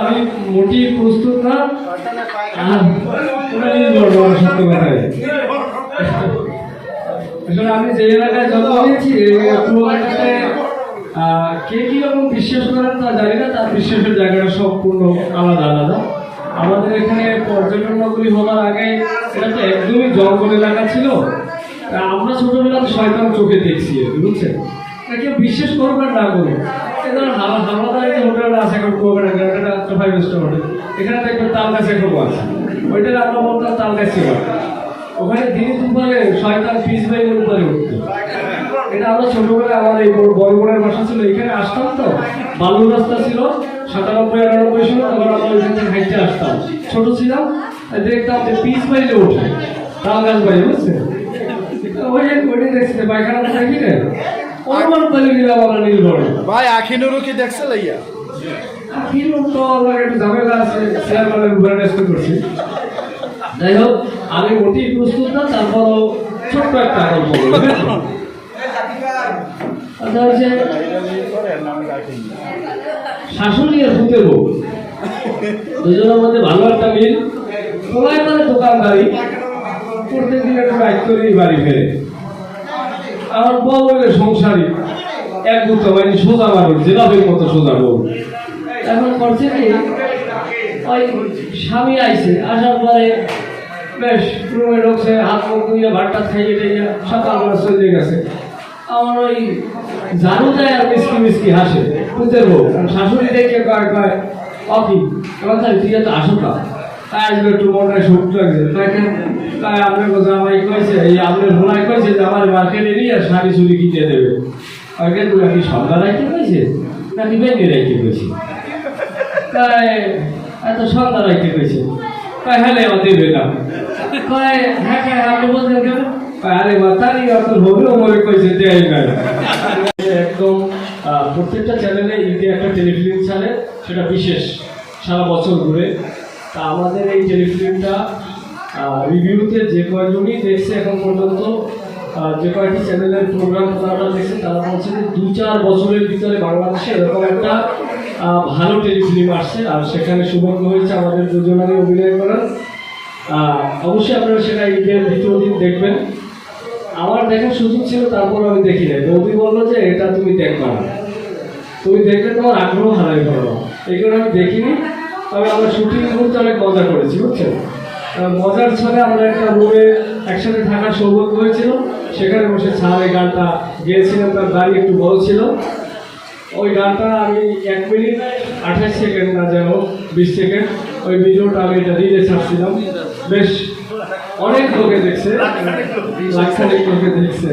আমি মোটেই প্রস্তুত না। সত্য কথাই আসলে আমি যে এলাকায় জন্ম নিয়েছি এলাকাতে কে কি রকম বিশ্বাস করেন তা জানি না, তার বিশ্বাসের জায়গাটা সম্পূর্ণ আলাদা আলাদা। আমাদের এখানে পর্যটন নগরী হওয়ার আগে এটা তো একদমই জঙ্গল এলাকা ছিল। আমরা ছোটবেলাতে শয়তান চোখে দেখছি, বুঝছেন? কেউ বিশ্বাস করবেন না করবে। হাওড়াদার যে হোটেলটা আছে এখন কুয়াকাটা, একটা 5 স্টার হোটেল, এখানে দেখবেন তাল গাছ এখনো আছে। ওইটা আমরা বলতাম তাল গাছ ছিল। ওখানে দিনে দুপুরে শয়তান পিস বাইকের উপরে উঠতো। এটা আমরা ছোটবেলায় আমার এই বড় বোনের বাসা ছিল, এখানে আসতাম তো, বালু রাস্তা ছিল 97-98 ছিল, তখন আমরা ওইখান থেকে হাইটে আসতাম। ছোট ছিলাম, দেখতাম যে পিস বাইলে ওঠে তাল গাছ বাইরে, বুঝছেন? ওইটা দেখছি পায়খানা দেখি না অনুমান করে নিলাম আমরা নির্ভর। ভাই আখিনুরও কি দেখছে লাইয়া? আখিনুর তো আমার একটু ঝামেলা আছে, চেয়ারম্যানের উপরে রেস্ট করছি। যাই হোক, আমি মোটেই প্রস্তুত না, তারপরও ছোট্ট একটা গল্প বলবো। আচ্ছা, হচ্ছে শাশুড়ি আর ভূতের বউ, দুজনের মধ্যে ভালো একটা মিল। সবাই মানে দোকানদারি, প্রত্যেকদিন একটা বাইক করেই বাড়ি ফেরে। আমার বউ সংসারী, এক গুতো মানে সোজা মানুষ, জেলাবের মতো সোজা বউ। এখন করছে কি, ওই স্বামী আইছে, আসার পরে বেশ রুমে ঢুকছে, হাত মুখ ধুয়ে ভাতটা খাইয়ে দিয়ে সকালবেলা চলে গেছে। আমার ওই জানু দেয় আর মিসকি মিসকি হাসে পুতের বউ। শাশুড়ি দেখে কয় কয় অকি এবার তুই এত আসো না, তাই আসবে একটু মনটায় শক্ত লাগছে। তাই আপনার কথা আমায় কয়েছে, এই আপনার ভোলায় কয়েছে যে আমার মার্কেটে নিয়ে শাড়ি চুরি কিনে দেবে। আগে তুই নাকি সন্ধ্যা রাখতে কয়েছে নাকি বেঁকে রাখতে কয়েছে? তাই এত সন্ধ্যা রাখতে কয়েছে। কয় হ্যাঁ আমার দেবে না। কয় হ্যাঁ হ্যাঁ আপনি বলছেন কেন? আরে মাতারি অত হলেও মনে করেছে দেয় না। একদম প্রত্যেকটা চ্যানেলে ঈদে একটা টেলিফিল্ম ছাড়ে, সেটা বিশেষ সারা বছর ঘুরে। তা আমাদের এই টেলিফিল্মটা রিভিউতে যে কয়জনই দেখছে এখন পর্যন্ত, যে কয়েকটি চ্যানেলের প্রোগ্রাম তারা দেখছে, তারা বলছে যে 2-4 বছরের ভিতরে বাংলাদেশে এরকম একটা ভালো টেলিফিল্ম আসছে। আর সেখানে সৌভাগ্য হয়েছে আমাদের দুজনেরই অভিনয় করার। অবশ্যই আপনারা সেটা ঈদের দ্বিতীয় দিন দেখবেন। আমার দেখার সুযোগ ছিল, তারপর আমি দেখি নাই। বৌদি বললো যে এটা তুমি দেখবা না, তুমি দেখলে তোমার আগ্রহ হারাই করো, এই কারণে আমি দেখিনি। তবে আমরা শুটিং করতে অনেক মজা করেছি, বুঝছেন? মজার ছলে আমরা একটা রুমে একসাথে থাকার সৌভাগ্য হয়েছিল। সেখানে বসে ছাড় এই গানটা গেয়েছিলাম, তার দাড়ি একটু বড় ছিল। ওই গানটা আমি 1 মিনিট 28 সেকেন্ড না যেন 20 সেকেন্ড ওই ভিডিওটা আমি এটা রিলে ছাড়ছিলাম। বেশ অনেক লোকে দেখছে, লাখ খানেক লোকে দেখছে।